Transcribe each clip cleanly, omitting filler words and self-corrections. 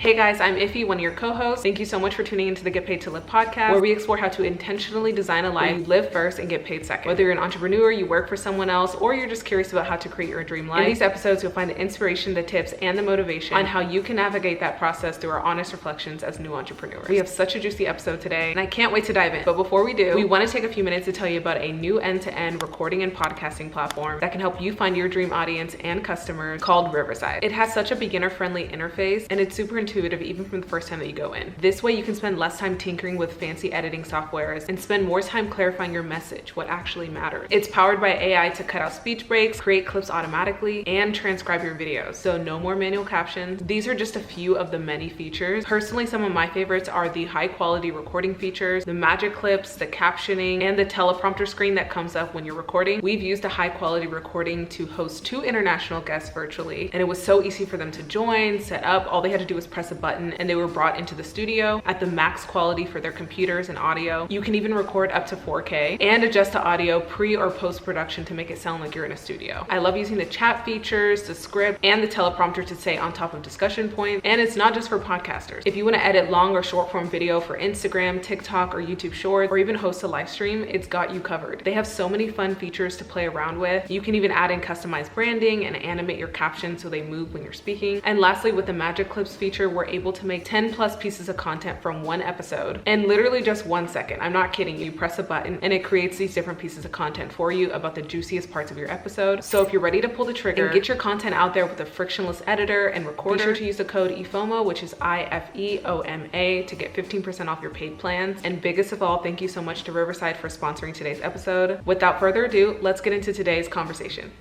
Hey guys, I'm Iffy, one of your co-hosts. Thank you so much for tuning into the Get Paid to Live podcast, where we explore how to intentionally design a life where you live first and get paid second. Whether you're an entrepreneur, you work for someone else, or you're just curious about how to create your dream life. In these episodes, you'll find the inspiration, the tips, and the motivation on how you can navigate that process through our honest reflections as new entrepreneurs. We have such a juicy episode today, and I can't wait to dive in. But before we do, we want to take a few minutes to tell you about a new end-to-end recording and podcasting platform that can help you find your dream audience and customers called Riverside. It has such a beginner-friendly interface, and it's super intuitive even from the first time that you go in. This way you can spend less time tinkering with fancy editing softwares and spend more time clarifying your message, what actually matters. It's powered by AI to cut out speech breaks, create clips automatically, and transcribe your videos. So no more manual captions. These are just a few of the many features. Personally, some of my favorites are the high quality recording features, the magic clips, the captioning, and the teleprompter screen that comes up when you're recording. We've used a high quality recording to host 2 international guests virtually, and it was so easy for them to join, set up. All they had to do was press a button and they were brought into the studio at the max quality for their computers and audio. You can even record up to 4K and adjust the audio pre or post production to make it sound like you're in a studio. I love using the chat features, the script, and the teleprompter to stay on top of discussion points. And it's not just for podcasters. If you want to edit long or short form video for Instagram, TikTok, or YouTube Shorts, or even host a live stream, it's got you covered. They have so many fun features to play around with. You can even add in customized branding and animate your captions so they move when you're speaking. And lastly, with the magic clips feature, we're able to make 10 plus pieces of content from one episode in literally just 1 second. I'm not kidding you. Press a button and it creates these different pieces of content for you about the juiciest parts of your episode. So if you're ready to pull the trigger and get your content out there with a frictionless editor and recorder, be sure to use the code IFOMA, which is IFEOMA, to get 15% off your paid plans. And biggest of all, thank you so much to Riverside for sponsoring today's episode. Without further ado, let's get into today's conversation.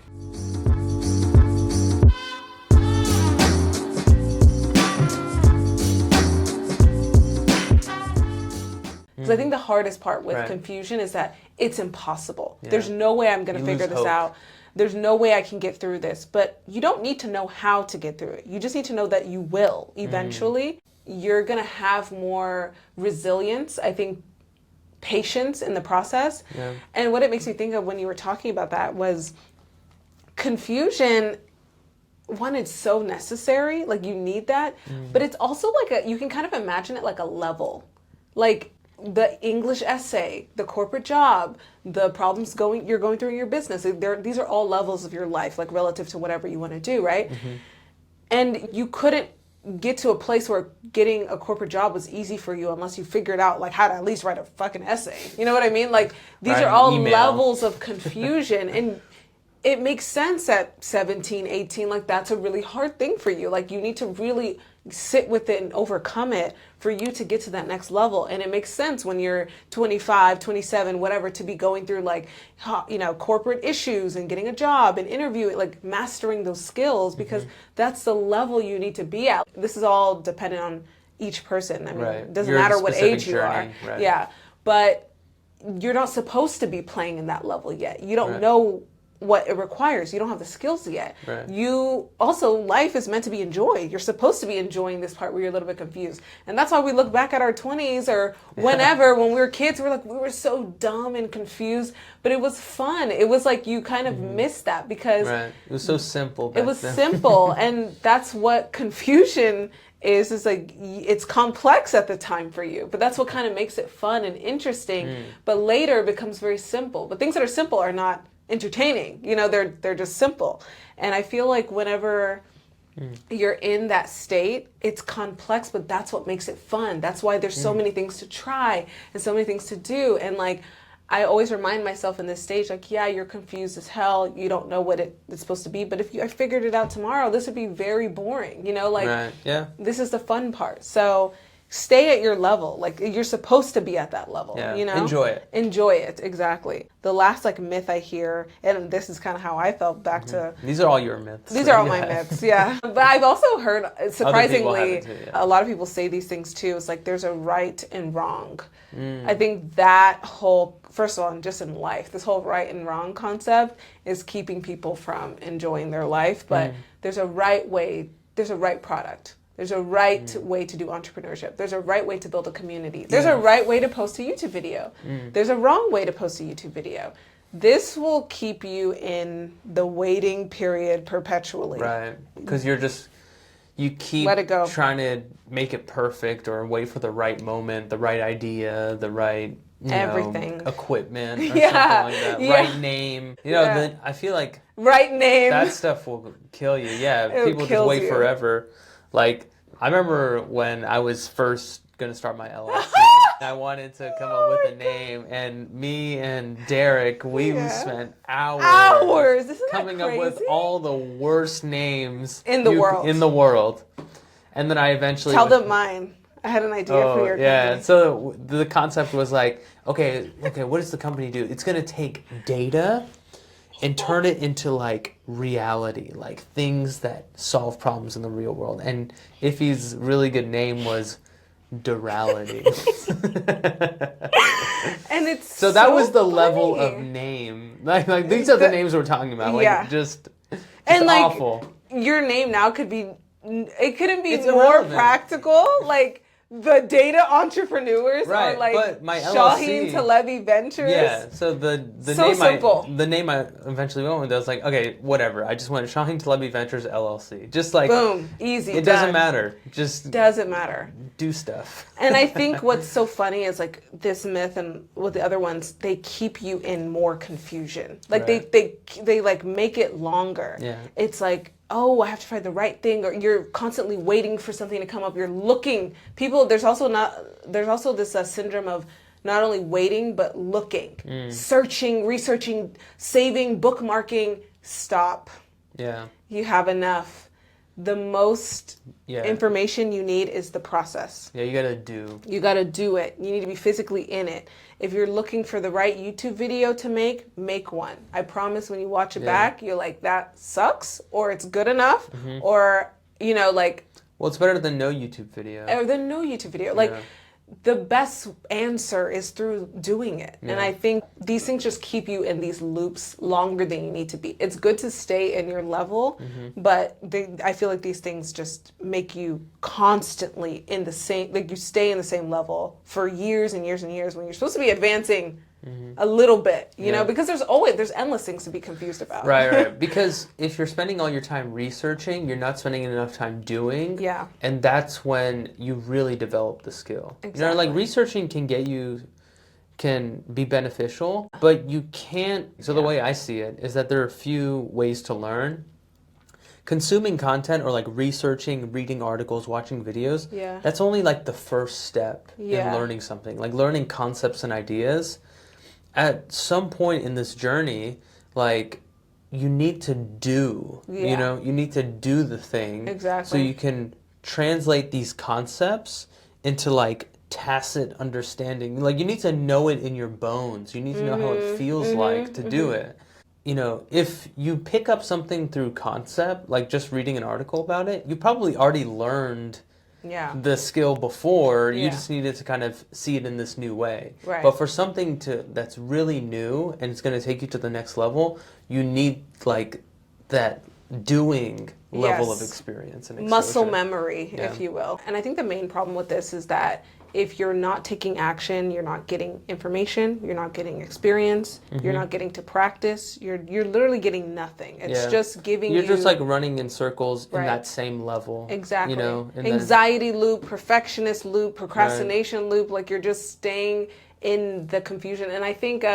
I think the hardest part with confusion is that it's impossible. Yeah. There's no way I'm going to figure this out. There's no way I can get through this. But you don't need to know how to get through it. You just need to know that you will eventually. You're going to have more resilience, I think, patience in the process. Yeah. And what it makes me think of when you were talking about that was confusion. One, it's so necessary. Like, you need that. But it's also like you can kind of imagine it like a level. Like, the English essay, the corporate job, the problems you're going through in your business. These are all levels of your life, like relative to whatever you want to do, right? And you couldn't get to a place where getting a corporate job was easy for you unless you figured out like how to at least write a fucking essay. You know what I mean? Like, these are all levels of confusion. And it makes sense at 17, 18, like that's a really hard thing for you. Like, you need to really sit with it and overcome it for you to get to that next level. And it makes sense when you're 25, 27, whatever, to be going through like, you know, corporate issues and getting a job and interviewing, like mastering those skills, because that's the level you need to be at. This is all dependent on each person. I mean, it doesn't matter what age you are. Right. Yeah. But you're not supposed to be playing in that level yet. You don't know what it requires. You don't have the skills yet. You also, life is meant to be enjoyed. You're supposed to be enjoying this part where you're a little bit confused. And that's why we look back at our 20s or whenever, when we were kids, we're like, we were so dumb and confused, but it was fun. It was like you kind of missed that because it was so simple. It was simple. And that's what confusion is like, it's complex at the time for you, but that's what kind of makes it fun and interesting. But later it becomes very simple. But things that are simple are not entertaining, you know, they're just simple. And I feel like whenever you're in that state, it's complex, but that's what makes it fun. That's why there's so many things to try and so many things to do. And like, I always remind myself in this stage, like, yeah, you're confused as hell. You don't know what it's supposed to be. But if I figured it out tomorrow, this would be very boring, you know, like, this is the fun part. So stay at your level. Like, you're supposed to be at that level, you know? Enjoy it, exactly. The last, like, myth I hear, and this is kind of how I felt back to... These are all your myths. These are all my myths, yeah. But I've also heard, surprisingly, a lot of people say these things too. It's like, there's a right and wrong. I think that whole, first of all, just in life, this whole right and wrong concept is keeping people from enjoying their life. But there's a right way, there's a right product. There's a right way to do entrepreneurship. There's a right way to build a community. There's a right way to post a YouTube video. There's a wrong way to post a YouTube video. This will keep you in the waiting period perpetually. Right. Because you're just you keep let it go. trying to make it perfect or wait for the right moment, the right idea, the right everything, equipment or something like that, right name. Then I feel like right name. that stuff will kill you. Yeah, people just kills wait you. forever. Like, I remember when I was first going to start my LLC, I wanted to come up with a name, and me and Derek, we spent hours coming up with all the worst names in the world. And then I eventually tell them mine. I had an idea for your company. Yeah, so the concept was like, okay, what does the company do? It's going to take data and turn it into like reality, like things that solve problems in the real world. And Iffy's really good name was Durality. And it's so that was the funny. Level of name. Like these are the names we're talking about. Like just and like awful. Your name now could be. It couldn't be it's more irrelevant. Practical. Like the data entrepreneurs right. are like but my Shaheen Talebi Ventures. Yeah. So the so name simple. the name I eventually went with, I was like, okay, whatever. I just went Shaheen Talebi Ventures LLC. Just like boom, easy. It doesn't matter. Just doesn't matter. Do stuff. And I think what's so funny is like this myth and with the other ones, they keep you in more confusion. Like they like make it longer. Yeah. It's like, oh, I have to find the right thing, or you're constantly waiting for something to come up. You're looking. People, there's also this syndrome of not only waiting but looking, searching, researching, saving, bookmarking. Stop. Yeah. You have enough. The most information you need is the process. Yeah, you gotta do. You gotta do it. You need to be physically in it. If you're looking for the right YouTube video to make one. I promise when you watch it back, you're like, that sucks, or it's good enough, or, like... Well, it's better than no YouTube video. Or than no YouTube video. Like, the best answer is through doing it. Yeah. And I think these things just keep you in these loops longer than you need to be. It's good to stay in your level, but I feel like these things just make you constantly in the same, like you stay in the same level for years and years and years when you're supposed to be advancing a little bit, you know, because there's endless things to be confused about. Right. Because if you're spending all your time researching, you're not spending enough time doing. Yeah. And that's when you really develop the skill. Exactly. Like researching can be beneficial, but you can't. So the way I see it is that there are a few ways to learn. Consuming content or like researching, reading articles, watching videos, that's only like the first step in learning something. Like learning concepts and ideas. At some point in this journey, like you need to do, you need to do the thing. Exactly. So you can translate these concepts into like tacit understanding. Like you need to know it in your bones. You need to know how it feels like to do it. You know, if you pick up something through concept, like just reading an article about it, you probably already learned the skill before. You just needed to kind of see it in this new way. Right. But for something that's really new and it's going to take you to the next level, you need like that doing level of experience and exposure. Muscle memory, if you will. And I think the main problem with this is that if you're not taking action, you're not getting information, you're not getting experience, you're not getting to practice, you're literally getting nothing. It's just giving you... You're just like running in circles in that same level. Exactly. You know, anxiety loop, perfectionist loop, procrastination loop, like you're just staying in the confusion. And I think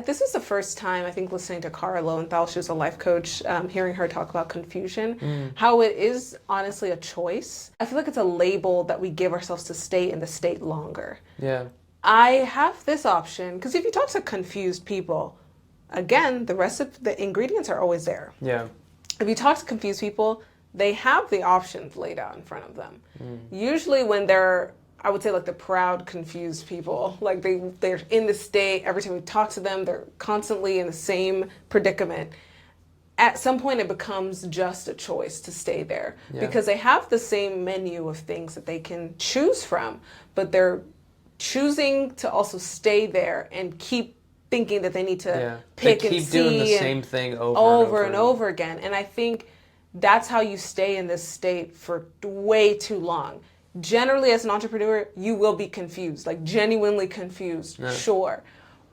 this is the first time, I think, listening to Cara Lowenthal, she was a life coach, hearing her talk about confusion, how it is honestly a choice. I feel like it's a label that we give ourselves to stay in the state longer. Yeah. I have this option, because if you talk to confused people, again, the rest of the ingredients are always there. Yeah. If you talk to confused people, they have the options laid out in front of them. Usually when they're, I would say like the proud, confused people, like they're in the state, every time we talk to them, they're constantly in the same predicament. At some point it becomes just a choice to stay there because they have the same menu of things that they can choose from, but they're choosing to also stay there and keep thinking that they need to pick and see. They keep doing the same thing over and over again. And I think that's how you stay in this state for way too long. Generally, as an entrepreneur, you will be confused, like genuinely confused, sure.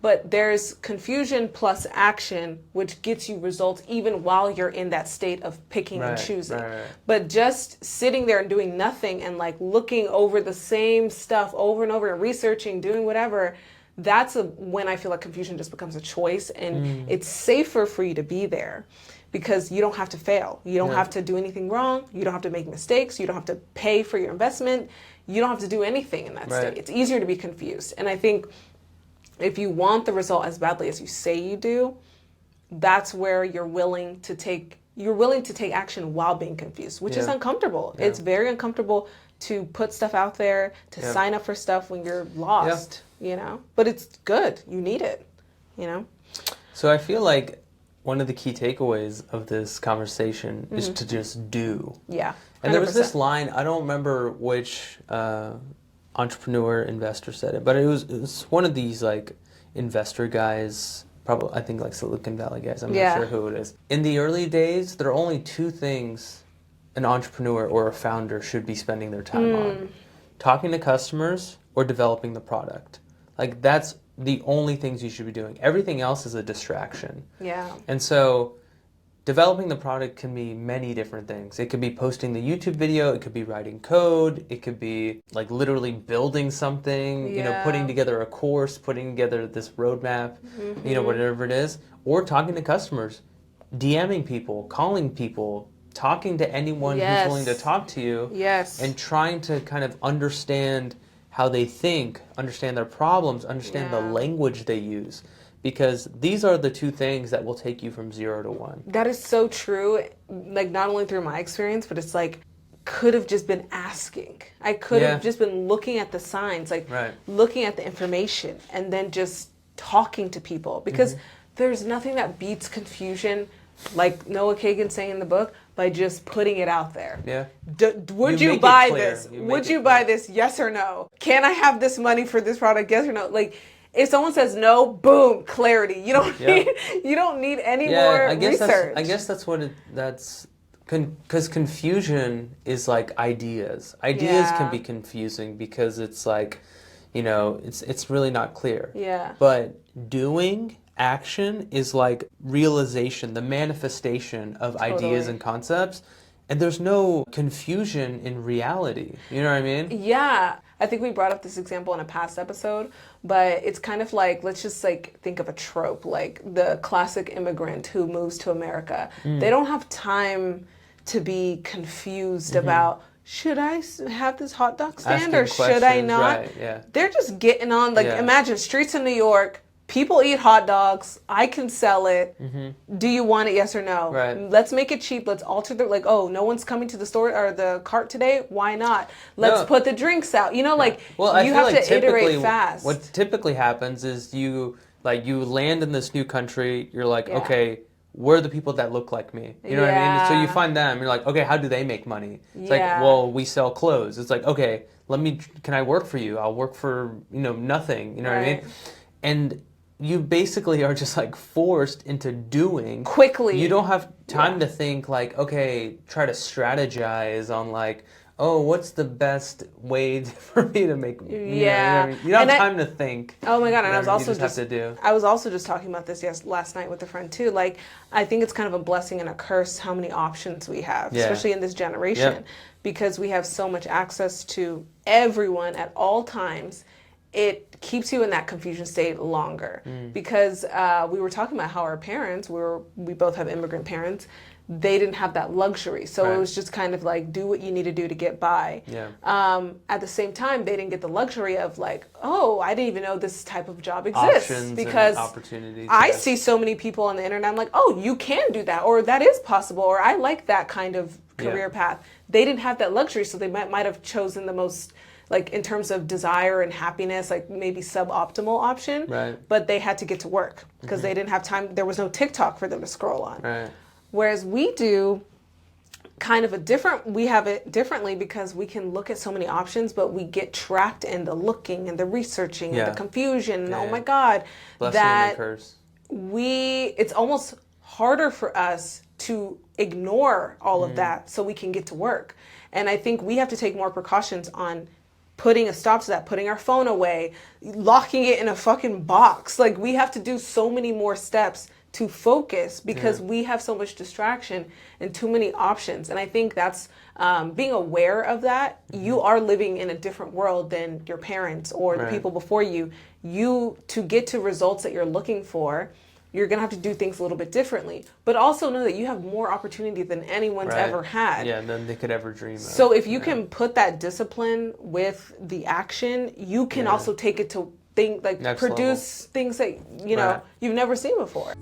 but there's confusion plus action, which gets you results even while you're in that state of picking and choosing. But just sitting there and doing nothing and like looking over the same stuff over and over and researching, doing whatever, that's when I feel like confusion just becomes a choice, and it's safer for you to be there because you don't have to fail. You don't have to do anything wrong. You don't have to make mistakes. You don't have to pay for your investment. You don't have to do anything in that state. It's easier to be confused. And I think if you want the result as badly as you say you do, that's where you're willing to take action while being confused, which is uncomfortable. It's very uncomfortable to put stuff out there, to sign up for stuff when you're lost, you know? But it's good. You need it, you know? So I feel like one of the key takeaways of this conversation is to just do. Yeah. 100%. And there was this line, I don't remember which entrepreneur investor said it, but it was one of these like investor guys, probably I think like Silicon Valley guys, I'm not sure who it is. In the early days, there are only two things an entrepreneur or a founder should be spending their time on: talking to customers or developing the product. Like that's the only things you should be doing. Everything else is a distraction. Yeah. And so developing the product can be many different things. It could be posting the YouTube video, it could be writing code, it could be like literally building something, you know, putting together a course, putting together this roadmap, you know, whatever it is, or talking to customers, DMing people, calling people, talking to anyone who's willing to talk to you, and trying to kind of understand how they think, understand their problems, understand the language they use. Because these are the two things that will take you from 0 to 1. That is so true. Like not only through my experience, but it's like, could have just been asking. I could have just been looking at the signs, like looking at the information and then just talking to people. Because there's nothing that beats confusion, like Noah Kagan saying in the book, by just putting it out there. Yeah. Would you buy this? Would you buy this? Yes or no? Can I have this money for this product? Yes or no? Like, if someone says no, boom, clarity. You don't need any more research. I guess that's what that's because confusion is like ideas. Ideas can be confusing because it's like, you know, it's really not clear. Yeah. But doing action is like realization, the manifestation of ideas and concepts. And there's no confusion in reality. You know what I mean? Yeah. I think we brought up this example in a past episode, but it's kind of like, let's just like think of a trope, like the classic immigrant who moves to America. They don't have time to be confused about, should I have this hot dog stand or should I not? They're just getting on, like imagine streets in New York, people eat hot dogs. I can sell it. Do you want it? Yes or no? Let's make it cheap. Let's alter the, like, oh, no one's coming to the store or the cart today. Why not? Let's put the drinks out. You know, like, you have to iterate fast. What typically happens is you land in this new country. You're like, okay, where are the people that look like me? You know what I mean? So you find them. You're like, okay, how do they make money? It's like, well, we sell clothes. It's like, okay, can I work for you? I'll work for, you know, nothing. You know what I mean? And you basically are just like forced into doing quickly. You don't have time to think like, okay, try to strategize on like, oh, what's the best way for me to make, you know what I mean? You don't have time to think. Oh my God. And I was also I was also just talking about this last night with a friend too. Like, I think it's kind of a blessing and a curse how many options we have, especially in this generation, because we have so much access to everyone at all times. It keeps you in that confusion state longer because we were talking about how our parents, we both have immigrant parents, they didn't have that luxury. So it was just kind of like, do what you need to do to get by. At the same time, they didn't get the luxury of like, oh, I didn't even know this type of job exists. Options because and opportunities. I see so many people on the internet, I'm like, oh, you can do that, or that is possible, or I like that kind of career path. They didn't have that luxury, so they might have chosen the most, like in terms of desire and happiness, like maybe suboptimal option, but they had to get to work because they didn't have time. There was no TikTok for them to scroll on. Whereas we do we have it differently because we can look at so many options, but we get trapped in the looking and the researching and the confusion. And oh my God, blessing and curse. It's almost harder for us to ignore all of that so we can get to work. And I think we have to take more precautions on putting a stop to that, putting our phone away, locking it in a fucking box. Like, we have to do so many more steps to focus because we have so much distraction and too many options. And I think that's being aware of that. You are living in a different world than your parents or the people before you. To get to results that you're looking for, you're going to have to do things a little bit differently. But also know that you have more opportunity than anyone's ever had. Yeah, than they could ever dream of. So if you can put that discipline with the action, you can also take it to produce things that, you know, you've never seen before.